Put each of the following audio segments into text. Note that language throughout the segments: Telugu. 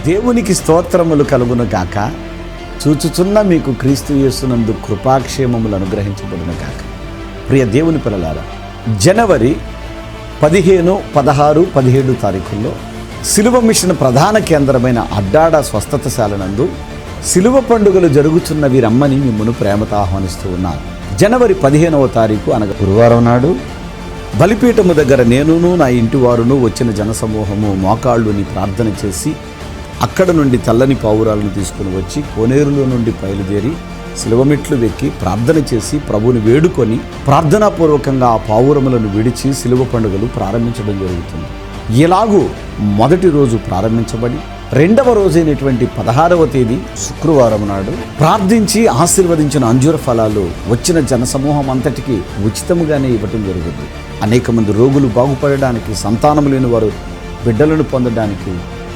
దేవునికి స్తోత్రములు కలుగును గాక. చూచుచున్న మీకు క్రీస్తు యేసునందు కృపాక్షేమములు అనుగ్రహించబడును గాక. ప్రియ దేవుని పిల్లలారా, జనవరి 15, 16, 17 తారీఖుల్లో సిలువ మిషన్ ప్రధాన కేంద్రమైన అడ్డాడ స్వస్థతశాల నందు సిలువ పండుగలు జరుగుతున్నవి రమ్మని మిమ్మల్ని ప్రేమతో ఆహ్వానిస్తూ ఉన్నాను. జనవరి 15వ తారీఖు అనగా గురువారం నాడు బలిపీఠము దగ్గర నేనును నా ఇంటి వారును వచ్చిన జనసమూహము మోకాళ్ళుని ప్రార్థన చేసి అక్కడ నుండి తెల్లని పావురాలను తీసుకుని వచ్చి కోనేరులో నుండి బయలుదేరి సిలువమెట్లు వెక్కి ప్రార్థన చేసి ప్రభువుని వేడుకొని ప్రార్థనాపూర్వకంగా ఆ పావురములను విడిచి సిలువ పండుగలు ప్రారంభించడం జరుగుతుంది. ఇలాగూ మొదటి రోజు ప్రారంభించబడి రెండవ రోజైనటువంటి 16వ తేదీ శుక్రవారం నాడు ప్రార్థించి ఆశీర్వదించిన అంజూర ఫలాలు వచ్చిన జనసమూహం అంతటికి ఉచితముగానే ఇవ్వటం జరుగుతుంది. అనేక మంది రోగులు బాగుపడడానికి, సంతానం లేని వారు బిడ్డలను పొందడానికి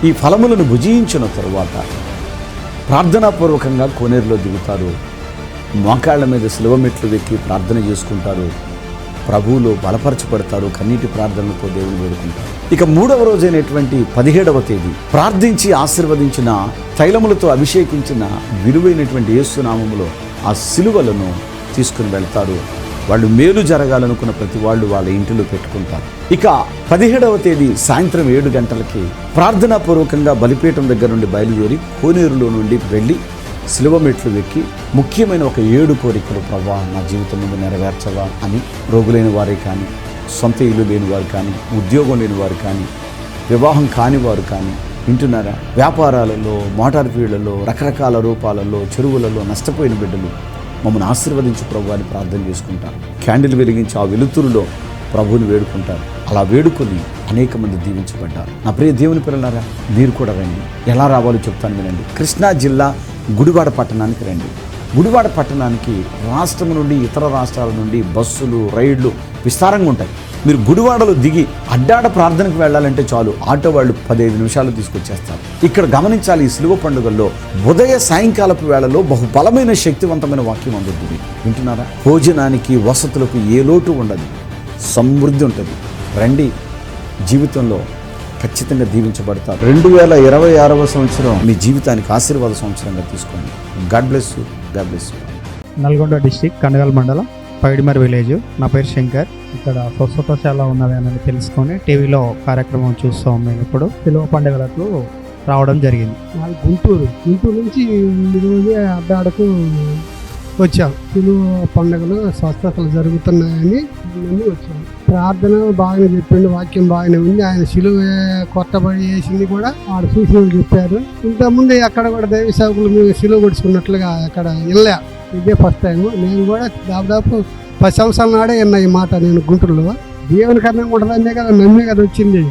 ఈ ఫలములను భుజించిన తరువాత ప్రార్థనాపూర్వకంగా కోనేరులో దిగుతారు. మోకాళ్ళ మీద సిలువ మెట్లు వెక్కి ప్రార్థన చేసుకుంటారు. ప్రభువులో బలపరచబడతారు. కన్నీటి ప్రార్థనలతో దేవుని వేడుకుంటారు. ఇక మూడవ రోజైనటువంటి 17వ తేదీ ప్రార్థించి ఆశీర్వదించిన, తైలములతో అభిషేకించిన విలువైనటువంటి యేసు నామములో ఆ సిలువలను తీసుకుని వెళ్తారు. వాళ్ళు మేలు జరగాలనుకున్న ప్రతి వాళ్ళు వాళ్ళ ఇంటిలో పెట్టుకుంటారు. ఇక 17వ తేదీ సాయంత్రం 7 గంటలకి ప్రార్థనాపూర్వకంగా బలిపీఠం దగ్గర నుండి బయలుదేరి కోనేరులో నుండి వెళ్ళి సిలువ మెట్లు వెక్కి ముఖ్యమైన ఒక 7 కోరికలు ప్రభువా నా జీవితం ముందు నెరవేర్చవా అని రోగులైన వారే కానీ, సొంత ఇల్లు లేని వారు కానీ, ఉద్యోగం లేని వారు కానీ, వివాహం కాని వారు కానీ, వింటున్నారా, వ్యాపారాలలో, మోటార్ ఫీల్డ్లలో, రకరకాల రూపాలలో, చెరువులలో నష్టపోయిన బిడ్డలు మమ్మల్ని ఆశీర్వదించి ప్రభు అని ప్రార్థన చేసుకుంటారు. క్యాండిల్ వెలిగించి ఆ వెలుతురులో ప్రభువుని వేడుకుంటారు. అలా వేడుకొని అనేక మంది దీవించబడ్డారు. నా ప్రియ దేవుని పిల్లలారా, మీరు కూడా రండి. ఎలా రావాలో చెప్తాను వినండి. కృష్ణా జిల్లా గుడివాడ పట్టణానికి రండి. గుడివాడ పట్టణానికి రాష్ట్రం నుండి, ఇతర రాష్ట్రాల నుండి బస్సులు, రైళ్లు విస్తారంగా ఉంటాయి. మీరు గుడివాడలో దిగి అడ్డాడ ప్రార్థనకు వెళ్ళాలంటే చాలు, ఆటో వాళ్ళు 15 నిమిషాలు తీసుకొచ్చేస్తారు. ఇక్కడ గమనించాలి, ఈ సిలువ పండుగల్లో ఉదయ సాయంకాలపు వేళలో బహుబలమైన శక్తివంతమైన వాక్యం అందుతుంది. వింటున్నారా? భోజనానికి, వసతులకు ఏ లోటు ఉండదు, సమృద్ధి ఉంటుంది. రండి, జీవితంలో ఖచ్చితంగా దీవించబడతారు. 2026వ సంవత్సరం మీ జీవితానికి ఆశీర్వాద సంవత్సరంగా తీసుకోండి. God bless you. God bless you. Nalgonda district, Kanagal మండలం, పైడిమర్ విలేజ్. నా పేరు శంకర్. ఇక్కడ స్వస్థతశాల ఉన్నది అని తెలుసుకొని టీవీలో కార్యక్రమం చూస్తాం. మేము ఇప్పుడు సిలువ పండుగలకు రావడం జరిగింది. గుంటూరు నుంచి ఈరోజు అడ్డాడకు వచ్చాం. సిలువ పండుగలు స్వస్థతలు జరుగుతున్నాయని వచ్చాం. ప్రార్థన బాగానే చెప్పిండు, వాక్యం బాగానే ఉంది. ఆయన సిలువ కొత్తబడి వేసింది కూడా ఆడ చూసి చెప్పారు. ఇంతకుముందు అక్కడ కూడా దైవ సేవకులు మేము సిలువ కొడుచుకున్నట్లుగా అక్కడ వెళ్ళా. ఇదే ఫస్ట్ టైం. నేను కూడా దాదాపు 10 సంవత్సరాల నాడే విన్నా ఈ మాట. నేను గుంటూరులో దేవుని కన్నా ఉంటుందనే కదా నమ్మే కదా వచ్చింది.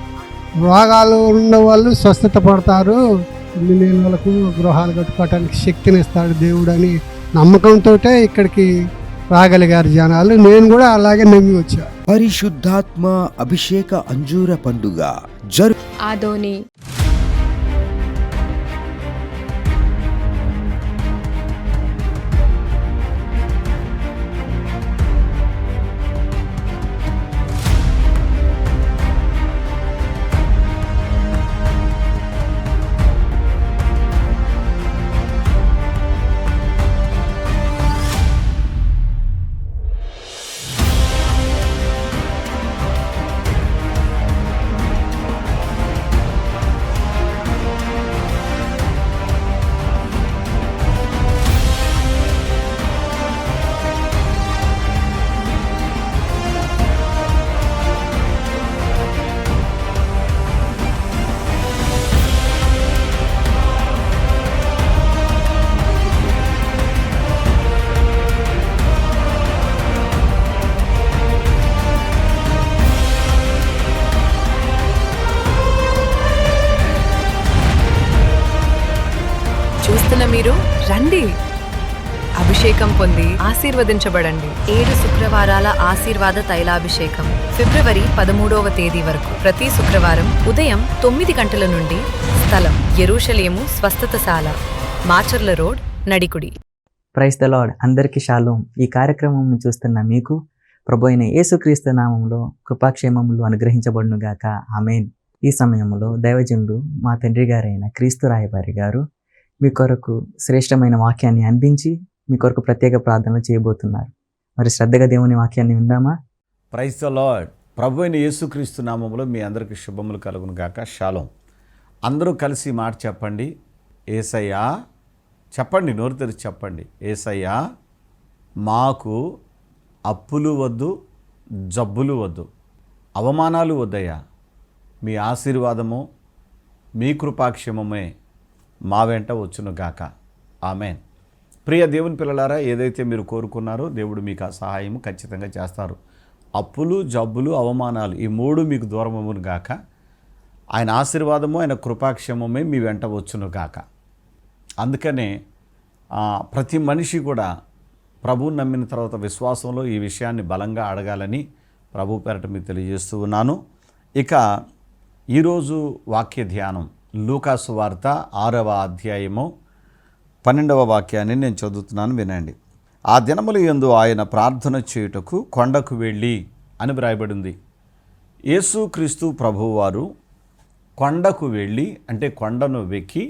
రోగాలు ఉన్న వాళ్ళు స్వస్థత పడతారు, నేను వాళ్ళకు గృహాలు కట్టుకోవటానికి శక్తిని ఇస్తాడు దేవుడు అని నమ్మకంతో ఇక్కడికి రాగలిగారు జనాలు. నేను కూడా అలాగే నమ్మి వచ్చా. పరిశుద్ధాత్మ అభిషేక అంజూర పండుగ ఆదోని మీరు రండి, అభిషేకం పొంది ఆశీర్వదించబడండి. 7 శుక్రవారాల ఆశీర్వాద తైలాభిషేకం ఫిబ్రవరి 13వ తేదీ వరకు ప్రతి శుక్రవారం ఉదయం 9 గంటల నుండి. స్థలం యెరూషలేము స్వస్థతశాల, Macherla road, Nadikudi. Praise the lord. అందరికీ షాలోం. ఈ కార్యక్రమం చూస్తున్న మీకు ప్రభు అయిన యేసుక్రీస్తు నామములో కృపాక్షేమములు అనుగ్రహించబడునుగాక. ఆమేన్. ఈ సమయంలో దైవజనులు మా తండ్రి గారైన క్రీస్తు రాయబారి గారు మీ కొరకు శ్రేష్టమైన వాక్యాన్ని అందించి మీ కొరకు ప్రత్యేక ప్రార్థనలు చేయబోతున్నారు. మరి శ్రద్ధగా దేవుని వాక్యాన్ని విందామా? Praise the lord. ప్రభు అయిన యేసుక్రీస్తు నామములో మీ అందరికీ శుభములు కలుగును గాక. షాలోం. అందరూ కలిసి మాట చెప్పండి. యేసయ్యా, చెప్పండి, నోరు తెరిచి చెప్పండి. యేసయ్యా, మాకు అప్పులు వద్దు, జబ్బులు వద్దు, అవమానాలు వద్దయ్యా. మీ ఆశీర్వాదము, మీ కృపాక్షేమమే మా వెంట వచ్చును గాక. ఆమేన్. ప్రియ దేవుని పిల్లలారా, ఏదైతే మీరు కోరుకున్నారో దేవుడు మీకు ఆ సహాయం ఖచ్చితంగా చేస్తారు. అప్పులు, జబ్బులు, అవమానాలు ఈ మూడు మీకు దూరం అవ్వను గాక. ఆయన ఆశీర్వాదము, ఆయన కృపాక్షేమమే మీ వెంట వచ్చును గాక. అందుకనే ప్రతి మనిషి కూడా ప్రభువుని నమ్మిన తర్వాత విశ్వాసంలో ఈ విషయాన్ని బలంగా అడగాలని ప్రభు పేరట మీకు తెలియజేస్తూ ఉన్నాను. ఇక ఈరోజు వాక్య ధ్యానం లూకాసు వార్త 6వ అధ్యాయము 12వ వాక్యాన్ని నేను చదువుతున్నాను, వినండి. ఆ దినముల యందు ఆయన ప్రార్థన చేయుటకు కొండకు వెళ్ళి అని వ్రాయబడింది. యేసుక్రీస్తు ప్రభువారు కొండకు వెళ్ళి, అంటే కొండను వెక్కి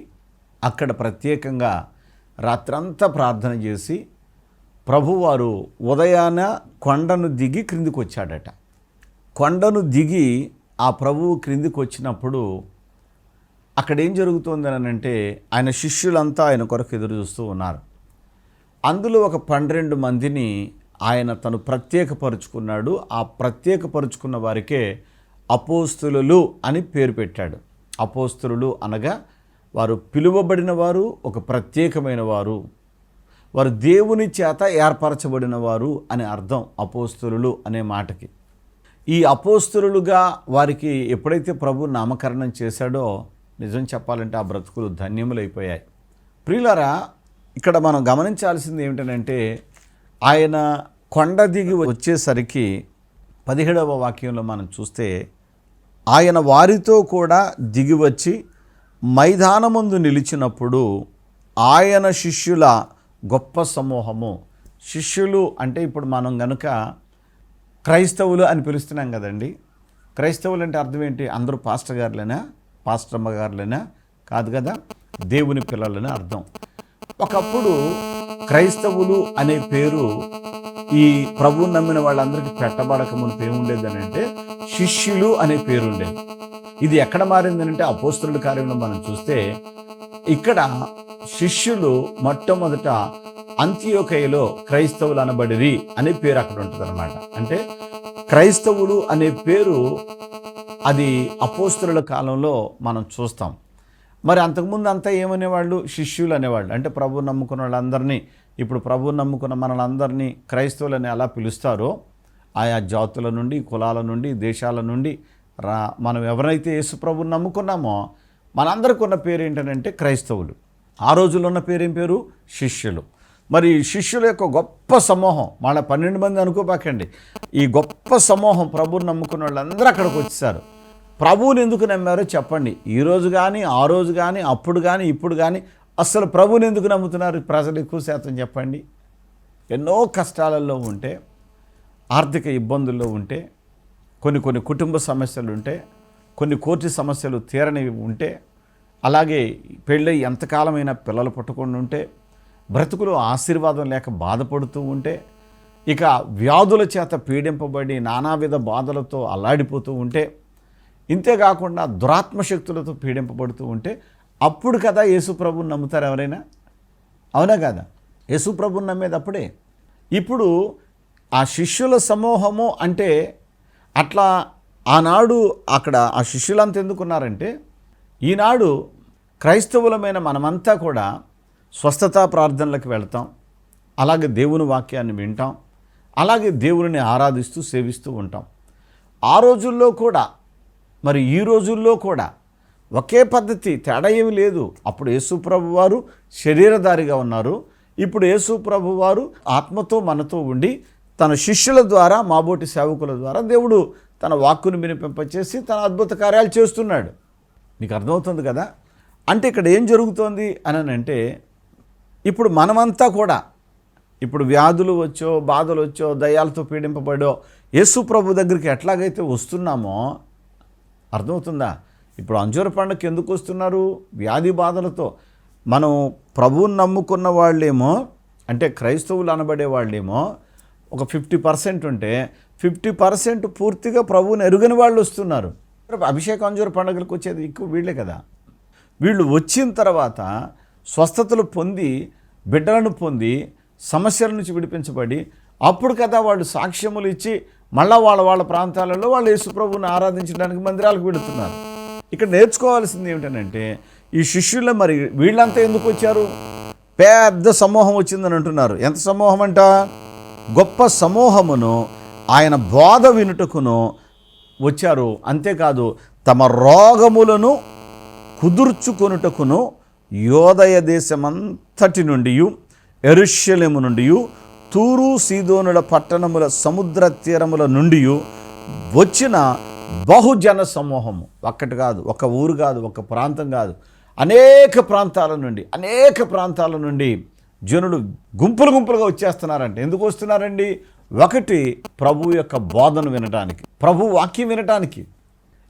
అక్కడ ప్రత్యేకంగా రాత్రంతా ప్రార్థన చేసి ప్రభువారు ఉదయాన కొండను దిగి క్రిందికి వచ్చాడట. కొండను దిగి ఆ ప్రభువు క్రిందికి వచ్చినప్పుడు అక్కడ ఏం జరుగుతుందని అంటే ఆయన శిష్యులంతా ఆయన కొరకు ఎదురు చూస్తూ ఉన్నారు. అందులో ఒక 12 మందిని ఆయన తను ప్రత్యేకపరుచుకున్నాడు. ఆ ప్రత్యేకపరుచుకున్న వారికే అపోస్తులు అని పేరు పెట్టాడు. అపోస్తులు అనగా వారు పిలువబడిన వారు, ఒక ప్రత్యేకమైన వారు, వారు దేవుని చేత ఏర్పరచబడిన వారు అని అర్థం అపోస్తులు అనే మాటకి. ఈ అపోస్తులుగా వారికి ఎప్పుడైతే ప్రభు నామకరణం చేశాడో నిజం చెప్పాలంటే ఆ బ్రతుకులు ధన్యములైపోయాయి. ప్రియులారా, ఇక్కడ మనం గమనించాల్సింది ఏమిటంటే ఆయన కొండ దిగి వచ్చేసరికి 17వ వాక్యంలో మనం చూస్తే ఆయన వారితో కూడా దిగి వచ్చి మైదానమందు నిలిచినప్పుడు ఆయన శిష్యుల గొప్ప సమూహము. శిష్యులు అంటే ఇప్పుడు మనం గనుక క్రైస్తవులు అని పిలుస్తున్నాం కదండి. క్రైస్తవులు అంటే అర్థం ఏంటి? అందరూ పాస్టర్ గారులేనా, పాస్టర్ అమ్మ గారులేనా? కాదు కదా, దేవుని పిల్లలని అర్థం. ఒకప్పుడు క్రైస్తవులు అనే పేరు ఈ ప్రభువు నమ్మిన వాళ్ళందరికీ పెట్టబడక మునుపు ఏముండేదని అంటే శిష్యులు అనే పేరు ఉండేది. ఇది ఎక్కడ మారిందనంటే అపోస్తలుల కార్యంలో మనం చూస్తే ఇక్కడ శిష్యులు మొట్టమొదట అంతియోకయలో క్రైస్తవులు అనబడిరి అనే పేరు అక్కడ ఉంటుంది అనమాట. అంటే క్రైస్తవులు అనే పేరు అది అపోస్తలుల కాలంలో మనం చూస్తాం. మరి అంతకుముందు అంతా ఏమనేవాళ్ళు? శిష్యులు అనేవాళ్ళు. అంటే ప్రభువు నమ్ముకున్న వాళ్ళందరినీ, ఇప్పుడు ప్రభువు నమ్ముకున్న మనలందరినీ క్రైస్తవులని ఎలా పిలుస్తారో ఆయా జాతుల నుండి, కులాల నుండి, దేశాల నుండి మనం ఎవరైతే యేసు ప్రభువుని నమ్ముకున్నామో మనందరికీ ఉన్న పేరు ఏంటంటే క్రైస్తవులు. ఆ రోజుల్లో ఉన్న పేరు ఏం పేరు? శిష్యులు. మరి శిష్యుల యొక్క గొప్ప సమూహం, మళ్ళీ 12 మంది అనుకోపాకండి, ఈ గొప్ప సమూహం ప్రభువుని నమ్ముకున్న వాళ్ళందరూ అక్కడికి వచ్చేసారు. ప్రభువుని ఎందుకు నమ్మారో చెప్పండి. ఈరోజు కానీ, ఆ రోజు కానీ, అప్పుడు కానీ, ఇప్పుడు కానీ అసలు ప్రభువుని ఎందుకు నమ్ముతున్నారు ప్రజలు ఎక్కువ శాతం చెప్పండి? ఎన్నో కష్టాలలో ఉంటే, ఆర్థిక ఇబ్బందుల్లో ఉంటే, కొన్ని కుటుంబ సమస్యలు ఉంటే, కొన్ని కోర్టు సమస్యలు తీరనివి ఉంటే, అలాగే పెళ్ళై ఎంతకాలమైనా పిల్లలు పుట్టకుండా ఉంటే, బ్రతుకులు ఆశీర్వాదం లేక బాధపడుతూ ఉంటే, ఇక వ్యాధుల చేత పీడింపబడి నానావిధ బాధలతో అల్లాడిపోతూ ఉంటే, ఇంతేకాకుండా దురాత్మశక్తులతో పీడింపబడుతూ ఉంటే, అప్పుడు కదా యేసు ప్రభువుని నమ్ముతారు ఎవరైనా? అవునా కదా? యేసు ప్రభువుని నమ్మేది అప్పుడే. ఇప్పుడు ఆ శిష్యుల సమూహము అంటే అట్లా ఆనాడు అక్కడ ఆ శిష్యులంతా ఎందుకున్నారంటే, ఈనాడు క్రైస్తవులమైన మనమంతా కూడా స్వస్థతా ప్రార్థనలకు వెళ్తాం, అలాగే దేవుని వాక్యాన్ని వింటాం, అలాగే దేవుని ఆరాధిస్తూ సేవిస్తూ ఉంటాం. ఆ రోజుల్లో కూడా మరి ఈ రోజుల్లో కూడా ఒకే పద్ధతి, తేడా ఏమీ లేదు. అప్పుడు యేసు ప్రభు వారు శరీరధారిగా ఉన్నారు. ఇప్పుడు యేసు ప్రభు వారు ఆత్మతో మనతో ఉండి తన శిష్యుల ద్వారా, మాబోటి సేవకుల ద్వారా దేవుడు తన వాక్కును వినిపింపచేసి తన అద్భుత కార్యాలు చేస్తున్నాడు. మీకు అర్థమవుతుంది కదా? అంటే ఇక్కడ ఏం జరుగుతోంది అని అంటే, ఇప్పుడు మనమంతా కూడా ఇప్పుడు వ్యాధులు వచ్చో, బాధలు వచ్చో, దయ్యాలతో పీడింపబడో యేసు ప్రభు దగ్గరికి ఎట్లాగైతే వస్తున్నామో, అర్థమవుతుందా? ఇప్పుడు అంజూర పండుగకి ఎందుకు వస్తున్నారు? వ్యాధి బాధలతో. మనం ప్రభువుని నమ్ముకున్న వాళ్ళేమో, అంటే క్రైస్తవులు అనబడే వాళ్ళేమో ఒక 50% ఉంటే 50% పూర్తిగా ప్రభువుని ఎరుగని వాళ్ళు వస్తున్నారు. అభిషేక అంజూర పండుగలకు వచ్చేది ఎక్కువ వీళ్ళే కదా. వీళ్ళు వచ్చిన తర్వాత స్వస్థతలు పొంది, బిడ్డలను పొంది, సమస్యల నుంచి విడిపించబడి, అప్పుడు కదా వాళ్ళు సాక్ష్యములు ఇచ్చి మళ్ళా వాళ్ళ ప్రాంతాలలో వాళ్ళు యేసు ప్రభువుని ఆరాధించడానికి మందిరాలకు వెళుతున్నారు. ఇక్కడ నేర్చుకోవాల్సింది ఏమిటంటే, ఈ శిష్యుల్లో మరి వీళ్ళంతా ఎందుకు వచ్చారు? పెద్ద సమూహం వచ్చిందని అంటున్నారు. ఎంత సమూహం అంట? గొప్ప సమూహమును ఆయన బోధ వినుటకును వచ్చారు. అంతేకాదు, తమ రోగములను కుదుర్చుకొనుటకును యోదయ దేశమంతటి నుండి, యెరూషలేము నుండి, తూరు సీదోనుల పట్టణముల సముద్ర తీరముల నుండి వచ్చిన బహుజన సమూహము. ఒక్కటి కాదు, ఒక ఊరు కాదు, ఒక ప్రాంతం కాదు, అనేక ప్రాంతాల నుండి జనులు గుంపులుగా వచ్చేస్తున్నారంటే ఎందుకు వస్తున్నారండి? ఒకటి, ప్రభు యొక్క బోధన వినటానికి, ప్రభు వాక్యం వినటానికి.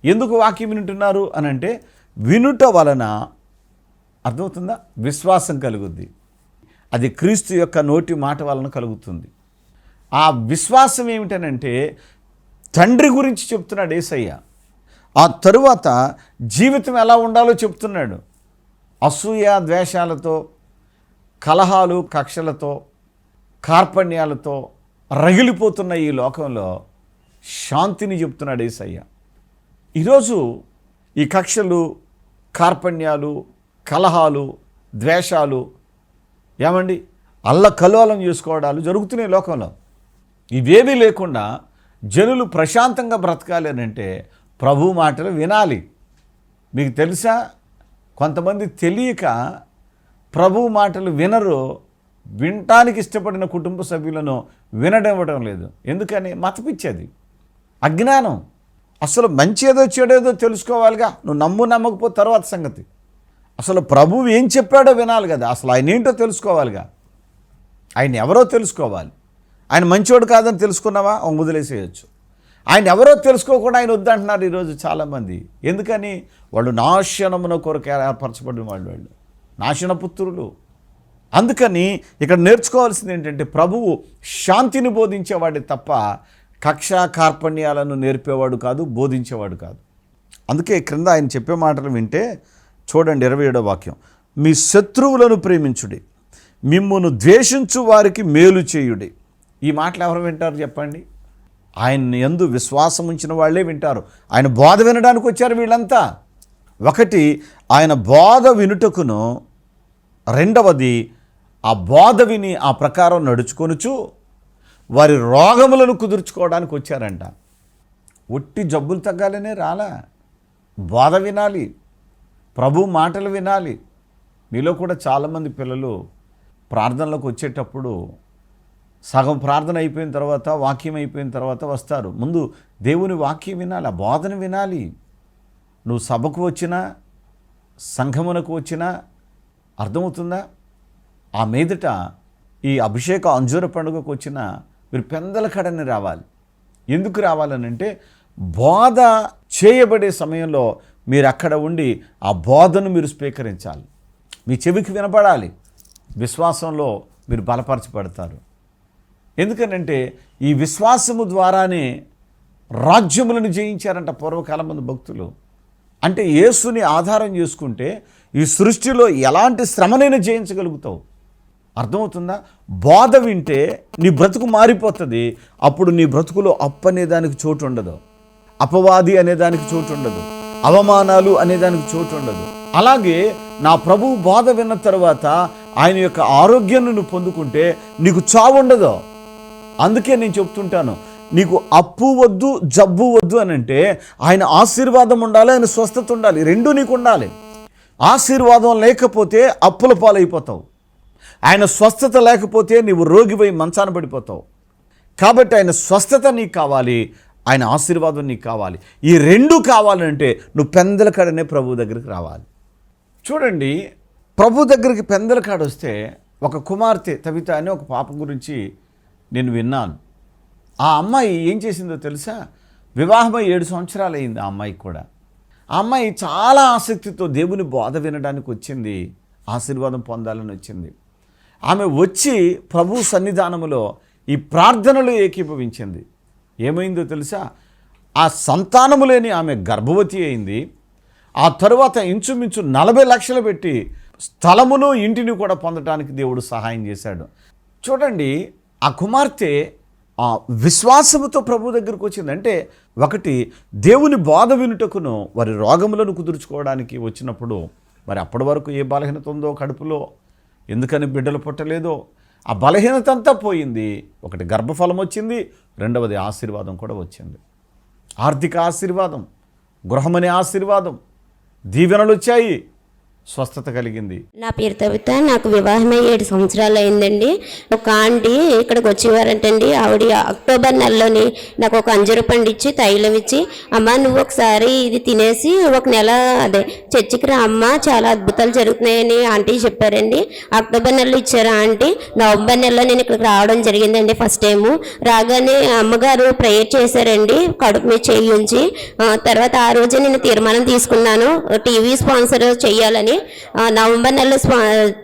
ఎందుకు వాక్యం వింటున్నారు అని అంటే, వినుట వలన అర్థమవుతుందా? విశ్వాసం కలుగుద్ది. అది క్రీస్తు యొక్క నోటి మాట వలన కలుగుతుంది. ఆ విశ్వాసం ఏమిటనంటే, తండ్రి గురించి చెప్తున్నాడు యేసయ్య. ఆ తరువాత జీవితం ఎలా ఉండాలో చెప్తున్నాడు. అసూయ ద్వేషాలతో, కలహాలు కక్షలతో, కార్పణ్యాలతో రగిలిపోతున్న ఈ లోకంలో శాంతిని చెప్తున్నాడు యేసయ్య. ఈరోజు ఈ కక్షలు, కార్పణ్యాలు, కలహాలు, ద్వేషాలు ఏమండి అల్లకల్లోలం చేసుకోవడాలు జరుగుతున్నాయి లోకంలో. ఇవేమీ లేకుండా జనులు ప్రశాంతంగా బ్రతకాలి అని అంటే ప్రభు మాటలు వినాలి. మీకు తెలుసా, కొంతమంది తెలియక ప్రభు మాటలు వినరు. వినటానికి ఇష్టపడిన కుటుంబ సభ్యులను విననివ్వడం లేదు. ఎందుకని? మతపిచ్చేది, అజ్ఞానం. అసలు మంచి ఏదో చెడేదో తెలుసుకోవాలిగా. నువ్వు నమ్మకపోతే తర్వాత సంగతి. అసలు ప్రభువు ఏం చెప్పాడో వినాలి కదా. అసలు ఆయన ఏంటో తెలుసుకోవాలిగా. ఆయన ఎవరో తెలుసుకోవాలి. ఆయన మంచివాడు కాదని తెలుసుకున్నావా, వదిలేసేయచ్చు. ఆయన ఎవరో తెలుసుకోకుండా ఆయన వద్దంటున్నారు ఈరోజు చాలామంది. ఎందుకని? వాళ్ళు నాశనమున కొరకు ఏర్పరచబడిన వాళ్ళు నాశనపుత్రులు. అందుకని ఇక్కడ నేర్చుకోవాల్సింది ఏంటంటే, ప్రభువు శాంతిని బోధించేవాడే తప్ప కక్ష కార్పణ్యాలను నేర్పేవాడు కాదు, బోధించేవాడు కాదు. అందుకే క్రింద ఆయన చెప్పే మాటలు వింటే చూడండి, 27వ వాక్యం. మీ శత్రువులను ప్రేమించుడి, మిమ్మును ద్వేషించు వారికి మేలు చేయుడి. ఈ మాటలు ఎవరు వింటారు చెప్పండి? ఆయన యందు విశ్వాసం ఉంచిన వాళ్ళే వింటారు. ఆయన బోధ వినడానికి వచ్చారు వీళ్ళంతా. ఒకటి, ఆయన బోధ వినుటకును, రెండవది ఆ బోధ విని ఆ ప్రకారం నడుచుకొనుచు వారి రోగములను కుదుర్చుకోవడానికి వచ్చారంట. ఒట్టి జబ్బులు తగ్గాలనే రాలా, బోధ వినాలి, ప్రభు మాటలు వినాలి. మీలో కూడా చాలామంది పిల్లలు ప్రార్థనలోకి వచ్చేటప్పుడు సగం ప్రార్థన అయిపోయిన తర్వాత, వాక్యం అయిపోయిన తర్వాత వస్తారు. ముందు దేవుని వాక్యం వినాలి, ఆ బోధన వినాలి. నువ్వు సభకు వచ్చినా, సంఘమునకు వచ్చినా, అర్థమవుతుందా? ఆ మీదట ఈ అభిషేక అంజూర పండుగకు వచ్చినా మీరు పెందల కడని రావాలి. ఎందుకు రావాలనంటే, బోధ చేయబడే సమయంలో మీరు అక్కడ ఉండి ఆ బోధను మీరు స్వీకరించాలి. మీ చెవికి వినపడాలి. విశ్వాసంలో మీరు బలపరచబడతారు. ఎందుకనంటే ఈ విశ్వాసము ద్వారానే రాజ్యములను జయించారంట పూర్వకాలం మంది భక్తులు. అంటే యేసుని ఆధారం చేసుకుంటే ఈ సృష్టిలో ఎలాంటి శ్రమనైనా జయించగలుగుతావు. అర్థమవుతుందా? బోధ వింటే నీ బ్రతుకు మారిపోతుంది. అప్పుడు నీ బ్రతుకులో అప్పు అనేదానికి చోటు ఉండదు, అపవాది అనేదానికి చోటు ఉండదు, అవమానాలు అనేదానికి చోటు ఉండదు. అలాగే నా ప్రభువు బోధ విన్న తర్వాత ఆయన యొక్క ఆరోగ్యాన్ని నువ్వు పొందుకుంటే నీకు చావు ఉండదు. అందుకే నేను చెప్తుంటాను, నీకు అప్పు వద్దు, జబ్బు వద్దు అని అంటే ఆయన ఆశీర్వాదం ఉండాలి, ఆయన స్వస్థత ఉండాలి. రెండూ నీకు ఉండాలి. ఆశీర్వాదం లేకపోతే అప్పుల పాలైపోతావు. ఆయన స్వస్థత లేకపోతే నీవు రోగిపోయి మంచాన పడిపోతావు. కాబట్టి ఆయన స్వస్థత నీకు కావాలి, ఆయన ఆశీర్వాదం నీకు కావాలి. ఈ రెండు కావాలంటే నువ్వు పెందల కాడనే ప్రభు దగ్గరికి రావాలి. చూడండి, ప్రభు దగ్గరికి పెందల కాడ వస్తే ఒక కుమార్తె తవిత అని ఒక పాప గురించి నేను విన్నాను. ఆ అమ్మాయి ఏం చేసిందో తెలుసా? వివాహమై 7 సంవత్సరాలు అయింది ఆ అమ్మాయికి కూడా. ఆ అమ్మాయి చాలా ఆసక్తితో దేవుని బోధ వినడానికి వచ్చింది, ఆశీర్వాదం పొందాలని వచ్చింది. ఆమె వచ్చి ప్రభు సన్నిధానములో ఈ ప్రార్థనలో ఏకీభవించింది. ఏమైందో తెలుసా? ఆ సంతానము లేని ఆమె గర్భవతి అయింది. ఆ తరువాత ఇంచుమించు 40 లక్షలు పెట్టి స్థలమును ఇంటిని కూడా పొందడానికి దేవుడు సహాయం చేశాడు. చూడండి, ఆ కుమార్తె ఆ విశ్వాసముతో ప్రభు దగ్గరకు వచ్చింది. అంటే ఒకటి, దేవుని బోధ వినుటకును వారి రోగములను కుదుర్చుకోవడానికి వచ్చినప్పుడు, మరి అప్పటి వరకు ఏ బలహీనత ఉందో కడుపులో, ఎందుకని బిడ్డలు పుట్టలేదో ఆ బలహీనత అంతా పోయింది. ఒకటి గర్భఫలం వచ్చింది, రెండవది ఆశీర్వాదం కూడా వచ్చింది. ఆర్థిక ఆశీర్వాదం, గృహమనే ఆశీర్వాదం, దీవెనలు వచ్చాయి, స్వస్థత కలిగింది. నా పేరు కవిత. నాకు వివాహమై 7 సంవత్సరాలు అయిందండి. ఒక ఆంటీ ఇక్కడికి వచ్చేవారంటండి. ఆవిడ అక్టోబర్ నెలలోని నాకు ఒక అంజూర పండు ఇచ్చి తైలం ఇచ్చి, అమ్మ నువ్వు ఒకసారి ఇది తినేసి ఒక నెల చర్చికి రా అమ్మ, చాలా అద్భుతాలు జరుగుతున్నాయని ఆంటీ చెప్పారండి. అక్టోబర్ నెలలో ఇచ్చారు ఆంటీ. నవంబర్ నెలలో నేను ఇక్కడికి రావడం జరిగిందండి ఫస్ట్ టైము. రాగానే అమ్మగారు ప్రేయర్ చేశారండి కడుపు మీద చేయి ఉంచి. తర్వాత ఆ రోజే నేను తీర్మానం తీసుకున్నాను టీవీ స్పాన్సర్ చేయాలని. నవంబర్ నెలలో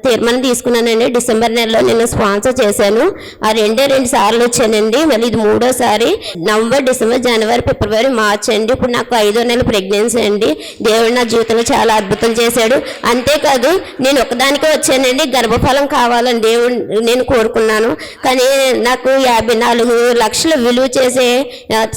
తీర్మానం తీసుకున్నానండి. డిసెంబర్ నెలలో నేను స్పాన్సర్ చేశాను. ఆ 2 సార్లు వచ్చానండి. మళ్ళీ ఇది 3వసారి. నవంబర్, డిసెంబర్, జనవరి, ఫిబ్రవరి, మార్చ్ అండి. ఇప్పుడు నాకు 5వ నెల ప్రెగ్నెన్సీ అండి. దేవుడు నా జీవితంలో చాలా అద్భుతం చేశాడు. అంతేకాదు నేను ఒకదానికే వచ్చానండి. గర్భఫలం కావాలని దేవుడు నేను కోరుకున్నాను. కానీ నాకు 54 లక్షలు విలువ చేసే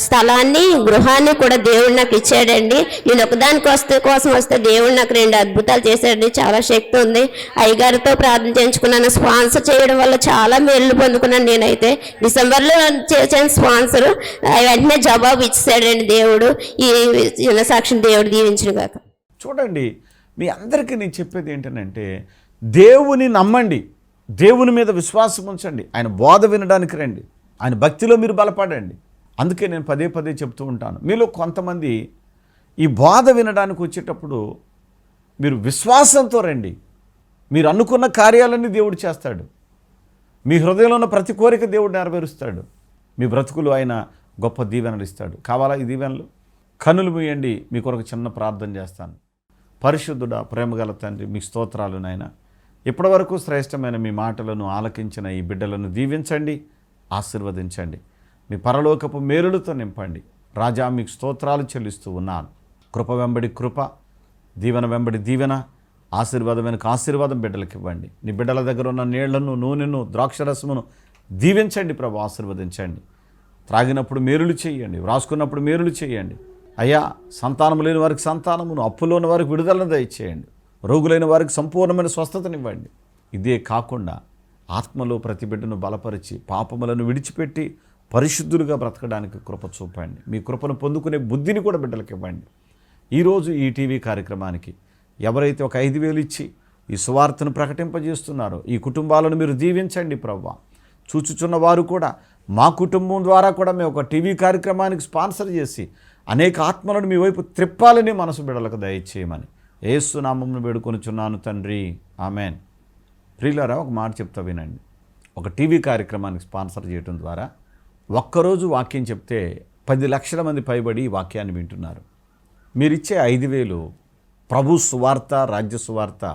స్థలాన్ని, గృహాన్ని కూడా దేవుడు నాకు ఇచ్చాడండి. నేను ఒకదానికి కోసం వస్తే దేవుడు నాకు 2 అద్భుతాలు చేశాడు. చాలా శక్తి ఉంది. అయ్యగారితో ప్రార్థన చేయించుకున్నాను. స్పాన్సర్ చేయడం వల్ల చాలా మేలు పొందుకున్నాను. నేనైతే డిసెంబర్లో చేశాను స్పాన్సర్. వెంటనే జవాబు ఇచ్చాడండి దేవుడు. ఈ చిన్న సాక్షిని దేవుడు దీవించును గాక. చూడండి, మీ అందరికీ నేను చెప్పేది ఏంటంటే, దేవుని నమ్మండి, దేవుని మీద విశ్వాసం ఉంచండి, ఆయన బోధ వినడానికి రండి, ఆయన భక్తిలో మీరు బలపడండి. అందుకే నేను పదే చెప్తూ ఉంటాను, మీలో కొంతమంది ఈ బోధ వినడానికి వచ్చేటప్పుడు మీరు విశ్వాసంతో రండి. మీరు అనుకున్న కార్యాలన్నీ దేవుడు చేస్తాడు. మీ హృదయంలో ఉన్న ప్రతి కోరిక దేవుడు నెరవేరుస్తాడు. మీ బ్రతుకులు ఆయన గొప్ప దీవెనలు ఇస్తాడు. కావాలా ఈ దీవెనలు? కన్నులు మూయండి, మీ కొరకు చిన్న ప్రార్థన చేస్తాను. పరిశుద్ధుడా, ప్రేమగల తండ్రి, మీకు స్తోత్రాలు నాయన. ఇప్పటివరకు శ్రేష్టమైన మీ మాటలను ఆలకించిన ఈ బిడ్డలను దీవించండి, ఆశీర్వదించండి. మీ పరలోకపు మేలులతో నింపండి. రాజా, మీకు స్తోత్రాలు చెల్లిస్తూ ఉన్నాను. కృప వెంబడి కృప, దీవెన వెంబడి దీవెన, ఆశీర్వాదం వెనుక ఆశీర్వాదం బిడ్డలకు ఇవ్వండి. నీ బిడ్డల దగ్గర ఉన్న నీళ్లను, నూనెను, ద్రాక్షరసమును దీవించండి ప్రభు, ఆశీర్వదించండి. త్రాగినప్పుడు మేలులు చేయండి, వ్రాసుకున్నప్పుడు మేలులు చేయండి. అయ్యా, సంతానం లేని వారికి సంతానమును, అప్పులోని వారికి విడుదలను దయచేయండి. రోగులైన వారికి సంపూర్ణమైన స్వస్థతనివ్వండి. ఇదే కాకుండా ఆత్మలో ప్రతి బిడ్డను బలపరిచి పాపములను విడిచిపెట్టి పరిశుద్ధులుగా బ్రతకడానికి కృప చూపండి. మీ కృపను పొందుకునే బుద్ధిని కూడా బిడ్డలకు ఇవ్వండి. ఈరోజు ఈ టీవీ కార్యక్రమానికి ఎవరైతే ఒక 5,000 ఇచ్చి ఈ సువార్తను ప్రకటింపజేస్తున్నారో ఈ కుటుంబాలను మీరు దీవించండి ప్రభువా. చూచుచున్న వారు కూడా మా కుటుంబం ద్వారా కూడా మేము ఒక టీవీ కార్యక్రమానికి స్పాన్సర్ చేసి అనేక ఆత్మలను మీ వైపు త్రిప్పాలని మనసు బిడ్డలకు దయచేయమని యేసు నామమున వేడుకొనుచున్నాను తండ్రి, ఆమెన్. ప్రియులారా, ఒక మాట చెప్తా వినండి. ఒక టీవీ కార్యక్రమానికి స్పాన్సర్ చేయడం ద్వారా ఒక్కరోజు వాక్యం చెప్తే 10 లక్షల మంది పైబడి ఈ వాక్యాన్ని వింటున్నారు. మీరిచ్చే 5,000 ప్రభు సువార్త, రాజ్య సువార్త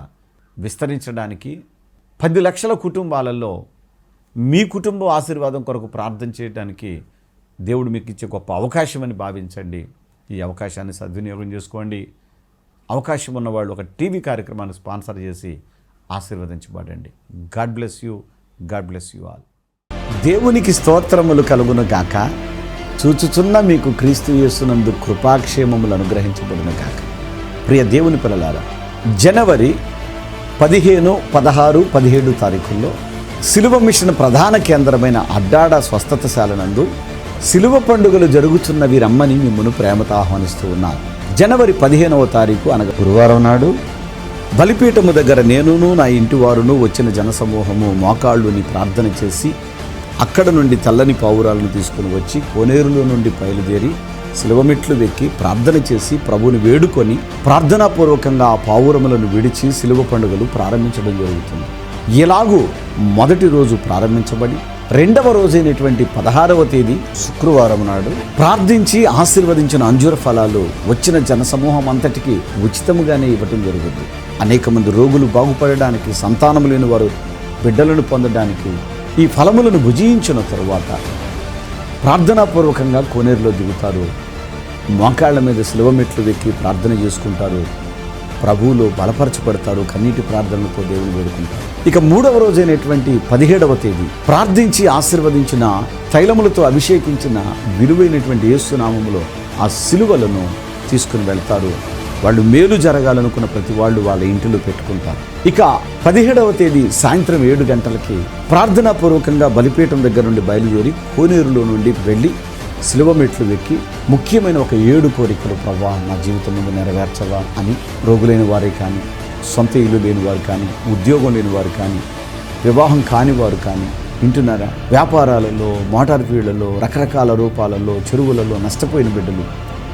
విస్తరించడానికి 10 లక్షల కుటుంబాలలో మీ కుటుంబం ఆశీర్వాదం కొరకు ప్రార్థన చేయడానికి దేవుడు మీకు ఇచ్చే గొప్ప అవకాశం అని భావించండి. ఈ అవకాశాన్ని సద్వినియోగం చేసుకోండి. అవకాశం ఉన్నవాళ్ళు ఒక టీవీ కార్యక్రమాన్ని స్పాన్సర్ చేసి ఆశీర్వదించబడండి. God bless you. God bless you all. దేవునికి స్తోత్రములు కలుగును గాక. చూచుచున్న మీకు క్రీస్తు యేసునందు కృపాక్షేమములు అనుగ్రహించబడును గాక. ప్రియ దేవుని పిల్లలారా, జనవరి 15, 16, 17 తారీఖుల్లో సిలువ మిషన్ ప్రధాన కేంద్రమైన అడ్డాడ స్వస్థతశాల నందు సిలువ పండుగలు జరుగుతున్నవి రమ్మని మిమ్మల్ని ప్రేమతో ఆహ్వానిస్తూ ఉన్నాను. జనవరి 15వ తారీఖు అనగా గురువారం నాడు బలిపీఠము దగ్గర నేనును నా ఇంటి వారును వచ్చిన జనసమూహము మోకాళ్ళుని ప్రార్థన చేసి అక్కడ నుండి తెల్లని పావురాలను తీసుకుని వచ్చి కోనేరులో నుండి బయలుదేరి శిలువమెట్లు వెక్కి ప్రార్థన చేసి ప్రభువుని వేడుకొని ప్రార్థనాపూర్వకంగా ఆ పావురములను విడిచి శిలువ పండుగలు ప్రారంభించడం జరుగుతుంది. ఇలాగూ మొదటి రోజు ప్రారంభించబడి రెండవ రోజైనటువంటి 16వ తేదీ శుక్రవారం నాడు ప్రార్థించి ఆశీర్వదించిన అంజూర ఫలాలు వచ్చిన జనసమూహం అంతటికి ఉచితంగానే ఇవ్వటం జరుగుతుంది. అనేక మంది రోగులు బాగుపడడానికి, సంతానం లేని వారు బిడ్డలను పొందడానికి ఈ ఫలములను భుజించిన తరువాత ప్రార్థనాపూర్వకంగా కోనేరులో దిగుతారు. మోకాళ్ళ మీద శిలువ మెట్లు వెక్కి ప్రార్థన చేసుకుంటారు. ప్రభువులో బలపరచబడతారు. కన్నీటి ప్రార్థనలతో దేవుని వేడుకుంటారు. ఇక మూడవ రోజైనటువంటి 17వ తేదీ ప్రార్థించి ఆశీర్వదించిన, తైలములతో అభిషేకించిన విలువైనటువంటి యేసు నామములో ఆ శిలువలను తీసుకుని వెళ్తారు. వాళ్ళు మేలు జరగాలనుకున్న ప్రతి వాళ్ళు వాళ్ళ ఇంటిలో పెట్టుకుంటారు. ఇక 17వ తేదీ సాయంత్రం 7 గంటలకి ప్రార్థనాపూర్వకంగా బలిపీఠం దగ్గర నుండి బయలుదేరి కోనేరులో నుండి వెళ్ళి శిలువ మెట్లు వెక్కి ముఖ్యమైన ఒక 7 కోరికలు ప్రభువా నా జీవితం ముందు నెరవేర్చవా అని రోగులైన వారే కానీ, సొంత ఇల్లు లేని వారు కానీ, ఉద్యోగం లేని వారు కానీ, వివాహం కాని వారు కానీ, వింటున్నారా, వ్యాపారాలలో, మోటార్ ఫీల్డ్లలో, రకరకాల రూపాలలో, చెరువులలో నష్టపోయిన బిడ్డలు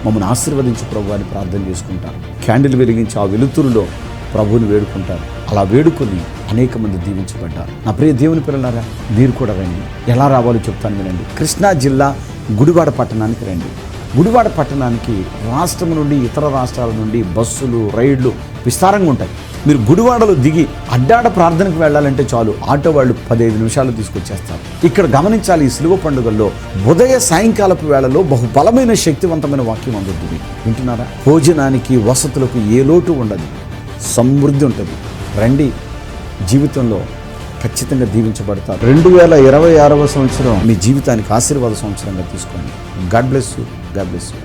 మమ్మల్ని ఆశీర్వదించి ప్రభు అని ప్రార్థన చేసుకుంటారు. క్యాండిల్ వెలిగించి ఆ వెలుతురులో ప్రభువుని వేడుకుంటారు. అలా వేడుకొని అనేక మంది దీవించబడ్డారు. నా ప్రియ దేవుని పిల్లలారా, మీరు కూడా రండి. ఎలా రావాలో చెప్తాను వినండి. కృష్ణా జిల్లా గుడివాడ పట్టణానికి రండి. గుడివాడ పట్టణానికి రాష్ట్రం నుండి, ఇతర రాష్ట్రాల నుండి బస్సులు, రైళ్లు విస్తారంగా ఉంటాయి. మీరు గుడివాడలో దిగి అడ్డాడ ప్రార్థనకు వెళ్ళాలంటే చాలు, ఆటో వాళ్ళు 15 నిమిషాలు తీసుకొచ్చేస్తారు. ఇక్కడ గమనించాలి, ఈ శిలువ పండుగల్లో ఉదయ సాయంకాలపు వేళలో బహుబలమైన శక్తివంతమైన వాక్యం అందుతుంది. వింటున్నారా? భోజనానికి, వసతులకు ఏ లోటు ఉండదు, సమృద్ధి ఉంటుంది. రండి, జీవితంలో ఖచ్చితంగా దీవించబడతారు. 2026వ సంవత్సరం మీ జీవితానికి ఆశీర్వాద సంవత్సరంగా తీసుకోండి. God bless you. God bless you.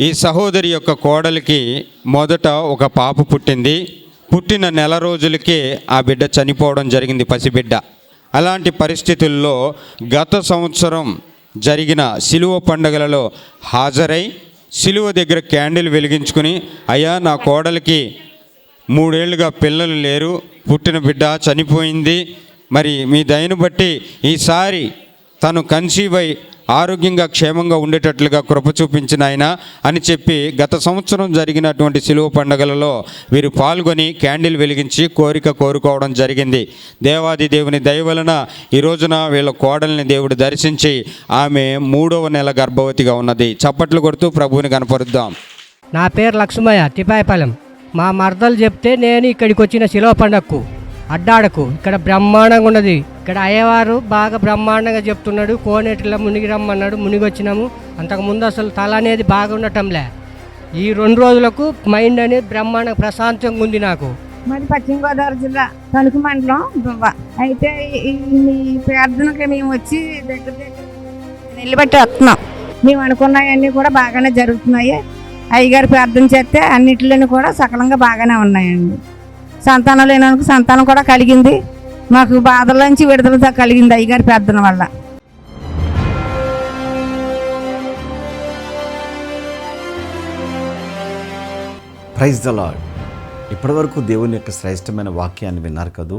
ఈ సహోదరి యొక్క కోడలికి మొదట ఒక పాప పుట్టింది. పుట్టిన నెల రోజులకే ఆ బిడ్డ చనిపోవడం జరిగింది, పసిబిడ్డ. అలాంటి పరిస్థితుల్లో గత సంవత్సరం జరిగిన శిలువ పండుగలలో హాజరై శిలువ దగ్గర క్యాండిల్ వెలిగించుకుని, అయ్యా నా కోడలికి 3 ఏళ్లుగా పిల్లలు లేరు, పుట్టిన బిడ్డ చనిపోయింది, మరి మీ దయను బట్టి ఈసారి తను కన్సీవ్ అయి ఆరోగ్యంగా క్షేమంగా ఉండేటట్లుగా కృప చూపించిన ఆయన అని చెప్పి గత సంవత్సరం జరిగినటువంటి శిలువ పండుగలలో వీరు పాల్గొని క్యాండిల్ వెలిగించి కోరిక కోరుకోవడం జరిగింది. దేవాది దేవుని దయ వలన ఈ రోజున వీళ్ళ కోడల్ని దేవుడు దర్శించి ఆమె 3వ నెల గర్భవతిగా ఉన్నది. చప్పట్లు కొడుతూ ప్రభువుని కనపరుద్దాం. నా పేరు లక్ష్మయ్య, తిపాయపాలెం. మా మరదలు చెప్తే నేను ఇక్కడికి వచ్చిన శిలువ పండగకు అడ్డాడకు. ఇక్కడ బ్రహ్మాండంగా ఉన్నది. ఇక్కడ అయ్యవారు బాగా బ్రహ్మాండంగా చెప్తున్నాడు. కోనేటిలో మునిగి రమ్మన్నాడు, మునిగి వచ్చినాము. అంతకుముందు అసలు తల అనేది బాగా ఉండటంలే. ఈ 2 రోజులకు మైండ్ అనేది బ్రహ్మాండంగా ప్రశాంతంగా ఉంది నాకు. మాది పశ్చిమ గోదావరి జిల్లా తణుకు మండలం దువ్వ. అయితే ఈ ప్రార్థనకి మేము వచ్చి దగ్గర నిలబెట్టి వస్తున్నాం. మేము అనుకున్నవన్నీ కూడా బాగానే జరుగుతున్నాయి. అయ్యగారు ప్రార్థన చేస్తే అన్నిటిలోనూ కూడా సకలంగా బాగానే ఉన్నాయండి. సంతానం లేనందుకు సంతానం కూడా కలిగింది. మాకు బాధల నుంచి విడుదల కలిగింది అయ్యగారి ప్రార్థన వల్ల. Praise the Lord. ఇప్పటివరకు దేవుని యొక్క శ్రేష్టమైన వాక్యాన్ని విన్నారు కదూ.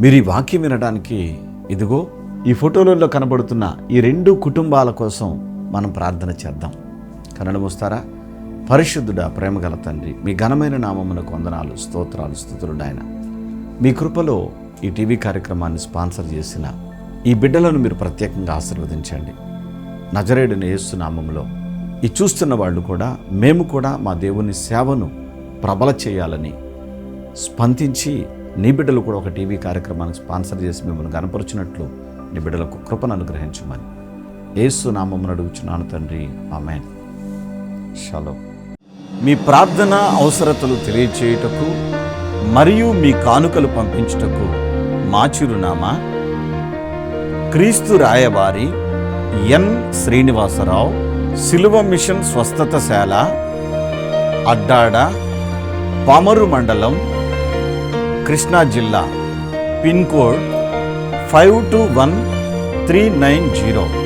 మీరు ఈ వాక్యం వినడానికి ఇదిగో ఈ ఫోటోలలో కనబడుతున్న ఈ 2 కుటుంబాల కోసం మనం ప్రార్థన చేద్దాం. కన్నడం వస్తారా? పరిశుద్ధుడా, ప్రేమగల తండ్రి, మీ ఘనమైన నామమునకు వందనాలు, స్తోత్రాలు, స్తుతులుడు ఆయన. మీ కృపలో ఈ టీవీ కార్యక్రమాన్ని స్పాన్సర్ చేసిన ఈ బిడ్డలను మీరు ప్రత్యేకంగా ఆశీర్వదించండి. నజరేయుడైన యేసు నామములో ఈ చూస్తున్న వాళ్ళు కూడా, మేము కూడా మా దేవుని సేవను ప్రబల చేయాలని స్పందించి నీ బిడ్డలు కూడా ఒక టీవీ కార్యక్రమాన్ని స్పాన్సర్ చేసి మిమ్మల్ని గనపరుచినట్లు నీ బిడ్డలకు కృపను అనుగ్రహించమని యేసు నామమున అడుగుచున్నాను తండ్రి, ఆమేన్. షాలోమ్. మీ ప్రార్థన అవసరతలు తెలియచేయుటకు మరియు మీ కానుకలు పంపించుటకు మా చిరునామా క్రీస్తు రాయబారి ఎన్ శ్రీనివాసరావు, శిలువ మిషన్ స్వస్థతశాల, అడ్డాడ, పామరు మండలం, కృష్ణా జిల్లా. Pin code 521390.